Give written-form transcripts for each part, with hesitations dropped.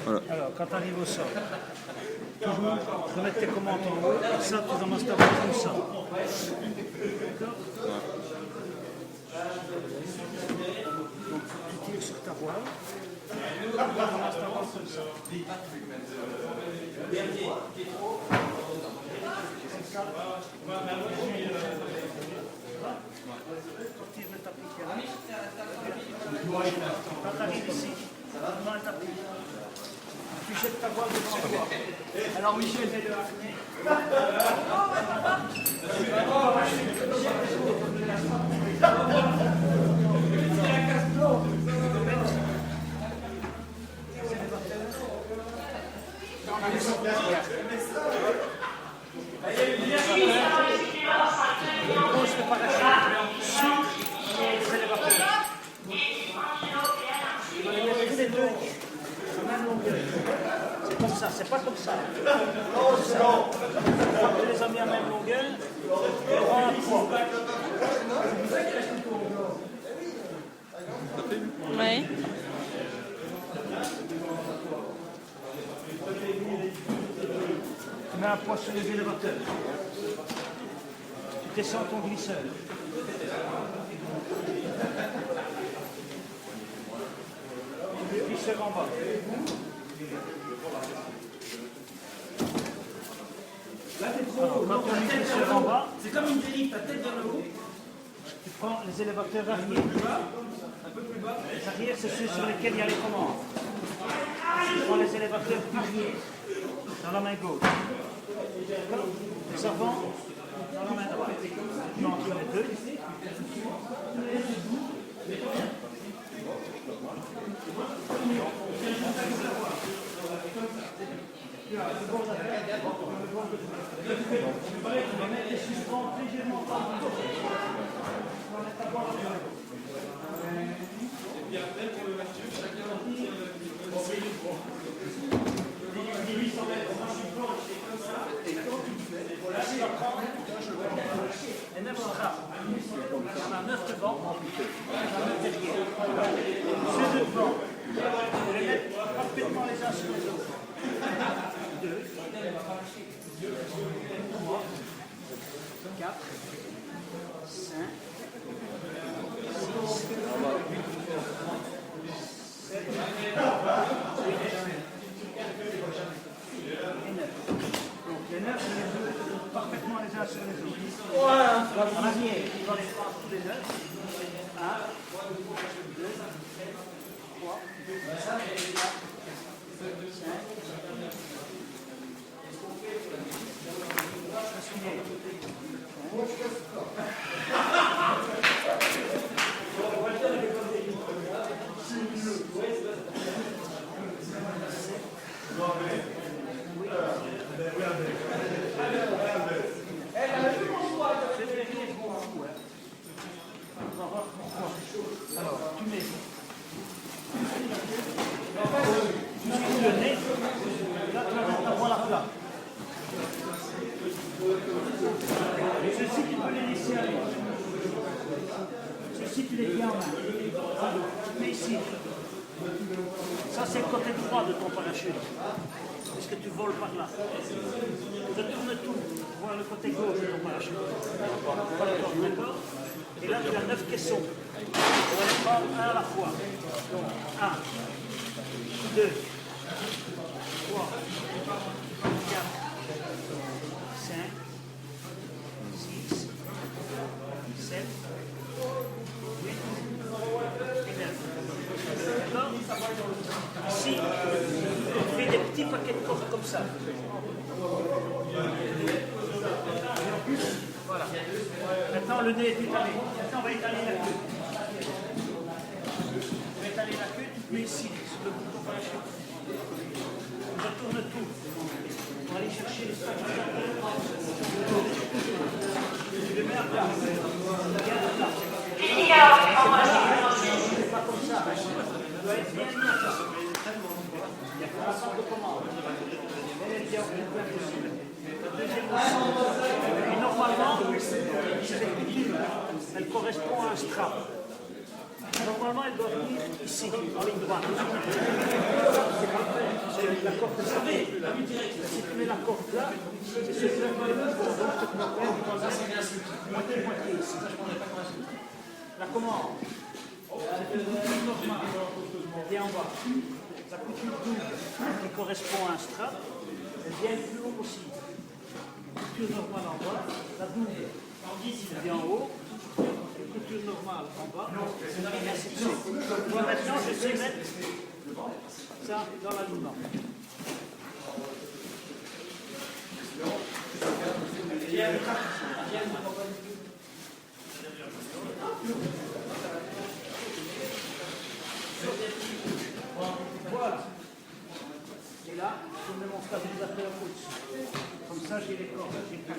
Voilà. Alors, quand tu arrives au sol, toujours remettre tes commandes en haut, et ça, tu ramasses ta voile comme ça. D'accord? Donc, tu tires sur ta voile, tu ramasses ta voile comme ça. Tu mets ta pique là. Quand tu arrives ici, tu mets ta pique. Tu jettes ta voile devant toi. Alors Michel, comme ça, c'est pas comme ça. Tu les as mis à la même longueur, et rends à trois. Oui. Tu mets un poids sur les élévateurs. Tu descends ton glisseur. Glisseur en bas. Là, t'es trop haut. Quand tu mets le glisseur en bas, C'est comme une dérive, ta tête vers le haut. tu prends les élévateurs arrière. Un peu plus bas. Les arrières, c'est ceux sur lesquels il y a les commandes. Tu prends les élévateurs piliers dans la main gauche. Les avant dans la main droite. Tu entre les deux. Tu vas mettre les suspens légèrement par le dos. Tu vas mettre ta barre sur le dos. Et 9 straps. On a 9 devant, on a 9 derrière. Ceux de devant, on les met parfaitement les uns sur les autres. 2, 3, 4, 5, 6, 7, 8 et 9. Donc les 9, on les met parfaitement les uns sur les autres. En arrière, tu vas les prendre tous les 9. 1, 2, 3, 4, 5, alors, tu mets le nez, là tu vas mettre ta voile à plat. Ceux-ci, tu peux les laisser aller. Ceux-ci, tu les tiens en main. Tu mets ici. Ça, c'est le côté droit de ton parachute. Puisque tu voles par là. Je tourne tout. Voir le côté gauche de ton parachute. D'accord? Et là, tu as 9 caissons. On va les prendre un à la fois. Donc, 1, 2, 3, 4, 5, 6, 7, 8 et 9. D'accord? Ici, on fait des petits paquets de coffres comme ça. Voilà. Maintenant, le nez est étalé. Maintenant, on va étaler la queue. On va étaler la queue, tu mets ici, sur le bout de ton parachute. On retourne tout. On va aller chercher les stabilisateurs. Tu les mets à plat. Regarde à plat. C'est pas comme ça. Ça doit être bien mis à plat. Il y a pas de de commande. Elle est bien possible. La deuxième aussi. Et normalement, cette couture, elle correspond à un strap. Normalement, elle doit venir ici, en ligne droite. C'est encore plat, c'est celui-là qui est plus fort. Donc, tu vas moitié-moitié ici. La commande, c'est une couture normale. Elle vient en bas. La couture double, qui correspond à un strap, elle vient plus haut aussi. La couture normale en bas, la double, elle vient en haut. Couture normale en bas, et ainsi de suite. Moi maintenant je sais mettre ça dans l'aliment. Voilà. Et là, je mets mon stabilisateur au-dessus. Comme ça, j'ai les cordes. J'ai le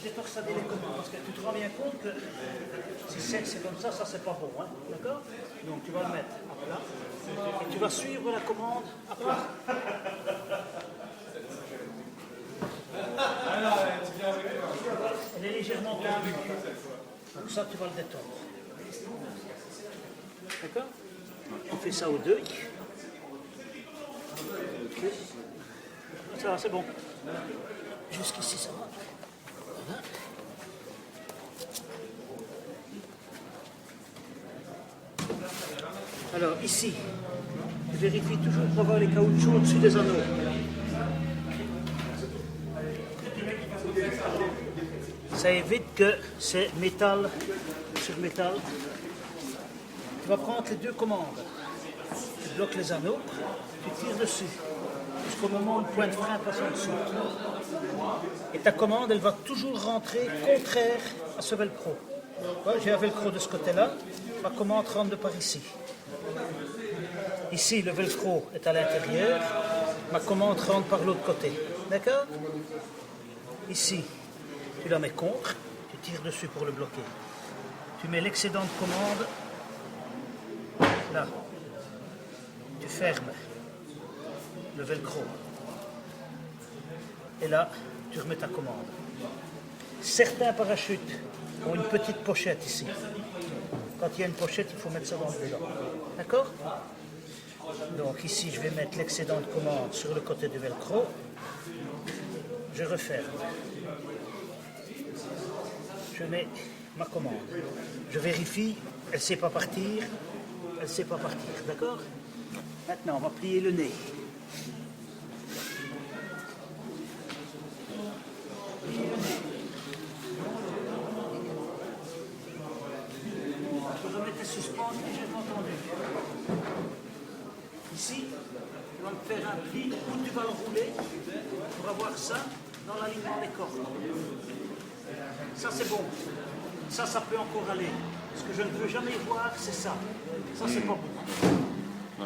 j'ai torsadé les commandes parce que tu te rends bien compte que si c'est comme ça c'est pas bon, hein, d'accord? Donc tu vas le mettre à plat et tu vas suivre la commande à plat. Elle est légèrement tendue. Donc ça tu vas le détendre. D'accord? On fait ça aux deux. Ça va, c'est bon. Jusqu'ici ça va. Voilà. Alors ici, je vérifie toujours pour avoir les caoutchoucs au-dessus des anneaux. Ça évite que c'est métal sur métal. Tu vas prendre les deux commandes. Tu bloques les anneaux, tu tires dessus. Jusqu'au moment où le point de frein passe en dessous. Et ta commande, elle va toujours rentrer contraire à ce velcro. Ouais, j'ai un velcro de ce côté-là, ma commande rentre de par ici. Ici, le velcro est à l'intérieur, ma commande rentre par l'autre côté. D'accord? Ici, tu la mets contre, tu tires dessus pour le bloquer. Tu mets l'excédent de commande là. Tu fermes le velcro. Et là, tu remets ta commande. Certains parachutes ont une petite pochette ici. Quand il y a une pochette, il faut mettre ça dans le dedans. D'accord? Donc ici, je vais mettre l'excédent de commande sur le côté du velcro. Je referme. Je mets ma commande. Je vérifie, elle ne sait pas partir. Elle ne sait pas partir, d'accord? Maintenant, on va plier le nez. Je vais mettre les suspendre légèrement tendus. Ici, tu vas me faire un pli où tu vas le rouler pour avoir ça dans l'alignement des cordes. Ça, c'est bon. Ça peut encore aller. Ce que je ne veux jamais voir, c'est ça. Ça, c'est pas bon.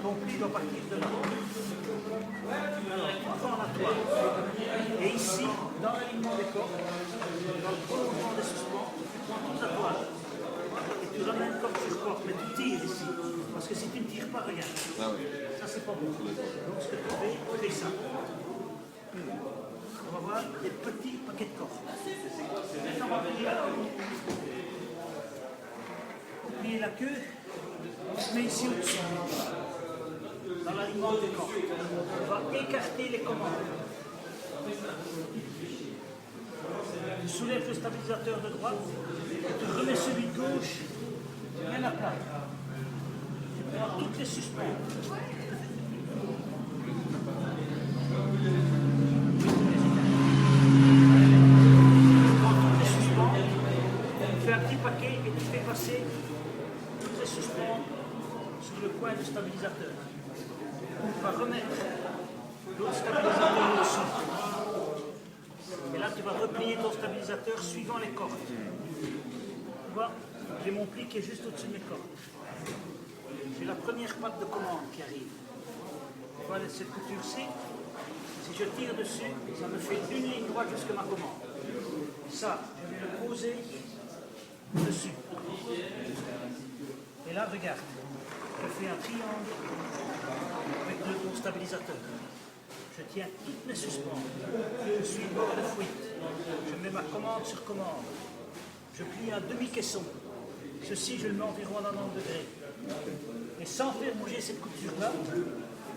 Ton pli doit partir de là. Alors, tu prends la toile. Et ici, dans l'alignement des cordes, dans le prolongement des suspens, tu prends toute la toile. Et tu ramènes comme tu portes, mais tu tires ici. Parce que si tu ne tires pas, regarde. Ça, c'est pas bon. Donc, ce que tu fais ça. On va voir des petits paquets de cordes. Maintenant, on va plier la queue. Pour plier la queue, on se met ici au-dessus. Dans l'alignement des cordes. On va écarter les commandes. Tu soulèves le stabilisateur de droite, tu remets celui de gauche, bien à plat. Tu prends toutes les suspens. Tu fais un petit paquet et tu fais passer toutes les suspens sur le coin du stabilisateur. Tu vas remettre l'autre stabilisateur au-dessus. Et là, tu vas replier ton stabilisateur suivant les cordes. Tu vois, j'ai mon pli qui est juste au-dessus de mes cordes. J'ai la première patte de commande qui arrive. Tu vois, cette couture-ci, si je tire dessus, ça me fait une ligne droite jusqu'à ma commande. Ça, je vais le poser dessus. Et là, regarde, je fais un triangle avec mon stabilisateur. Je tiens toutes mes suspentes. Je suis bord de fuite. Je mets ma commande sur commande. Je plie un demi-caisson. Ceci, je le mets environ à 90 degrés. Et sans faire bouger cette couture-là,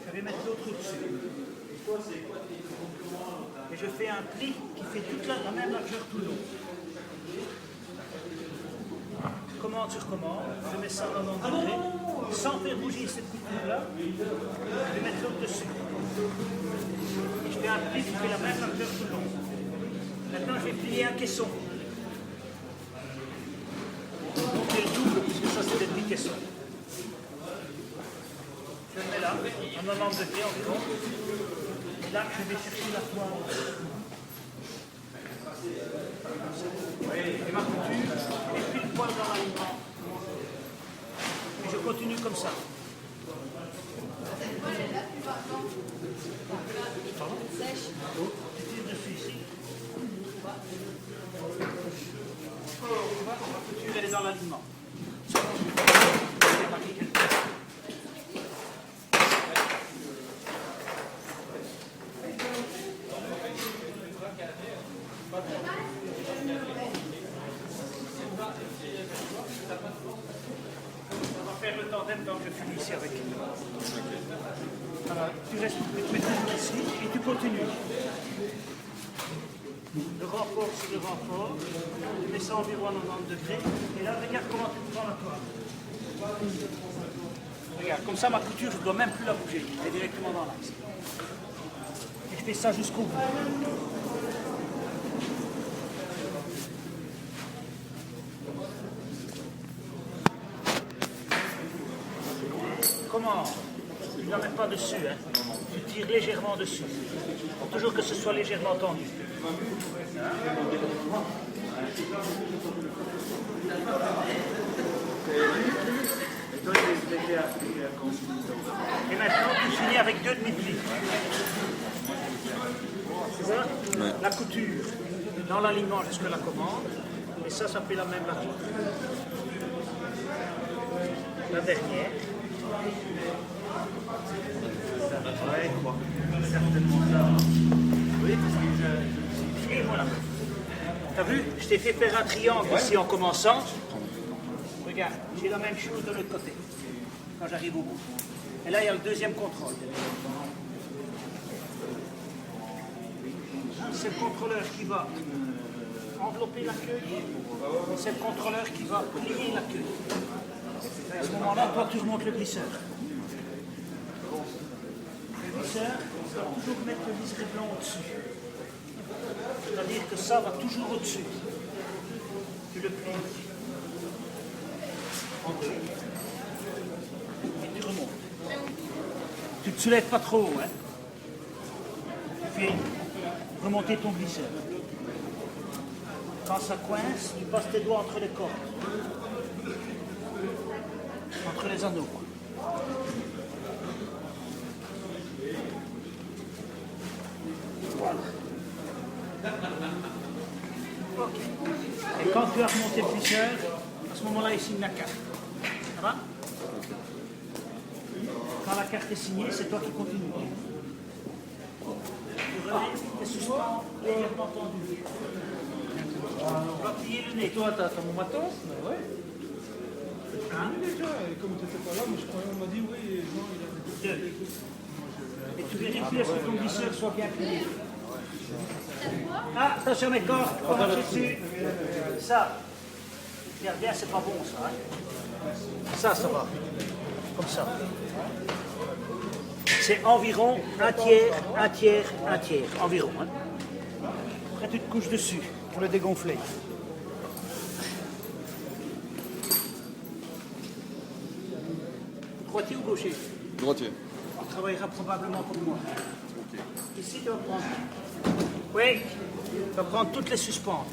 je vais mettre l'autre au-dessus. Et je fais un pli qui fait toute la même largeur tout le long. Commande sur commande, je mets ça à 90 degrés. Sans faire bouger cette couture-là, je vais mettre l'autre dessus. Et je fais un pli qui fait la même largeur tout le long. Maintenant, je vais plier un caisson. Donc, il est double, puisque ça, c'est des petits caissons. Je le mets là, à 90 degrés environ. Et là, je vais chercher la toile. Et ma couture est pile poil dans l'aliment. Et je continue comme ça. Pardon ? Tu tires dessus ici. Ma couture, elle est dans l'aliment. On va faire le tandem tant que je finis ici avec. Alors, tu restes, tu mets toujours ici et tu continues. Le renfort sur le renfort, tu mets ça environ à 90 degrés, et là, regarde comment tu prends la toile. Regarde, comme ça, ma couture, je ne dois même plus la bouger, elle est directement dans l'axe. Et je fais ça jusqu'au bout. Comment? Tu ne la mets pas dessus, hein. Tu tires légèrement dessus. Faut toujours que ce soit légèrement tendu. Et maintenant, tu finis avec 2 demi-plis. Tu vois? Ouais. La couture dans l'alignement jusqu'à la commande. Et ça fait la même largeur. La dernière. Ouais, certainement là. Oui, parce que et voilà. T'as vu? Je t'ai fait faire un triangle ici en commençant. Regarde, j'ai la même chose de l'autre côté. Quand j'arrive au bout. Et là, il y a le deuxième contrôle. C'est le contrôleur qui va envelopper la queue. C'est le contrôleur qui va plier la queue. À ce moment-là, toi, tu remontes le glisseur. Le glisseur, tu dois toujours mettre le liseré blanc au-dessus. C'est-à-dire que ça va toujours au-dessus. Tu le plies en deux. Et tu remontes. Tu ne te soulèves pas trop haut. Hein. Tu fais remonter ton glisseur. Quand ça coince, tu passes tes doigts entre les cordes. Entre les anneaux. Voilà. Ok. Et quand tu as remonté le glisseur, à ce moment-là, il signe la carte. Ça va? Quand la carte est signée, c'est toi qui continues. Tu remets tes suspens légèrement tendus. Tu vas plier le nez. Toi, t'as mon matos? Ouais. Hein? Déjà, comme tu n'étais pas là, mais je croyais, on m'a dit oui, non, il a des... Et tu vérifies à ce que ton glisseur soit bien plié. Ah, attention mes cordes, on va marcher dessus. Ça, regarde bien, c'est pas bon ça. Hein? Ça va. Comme ça. C'est environ un tiers, environ. Hein? Après tu te couches dessus pour le dégonfler. Droitier ou gaucher? Droitier. On travaillera probablement comme moi. Ici tu vas prendre. Oui, tu vas prendre toutes les suspentes.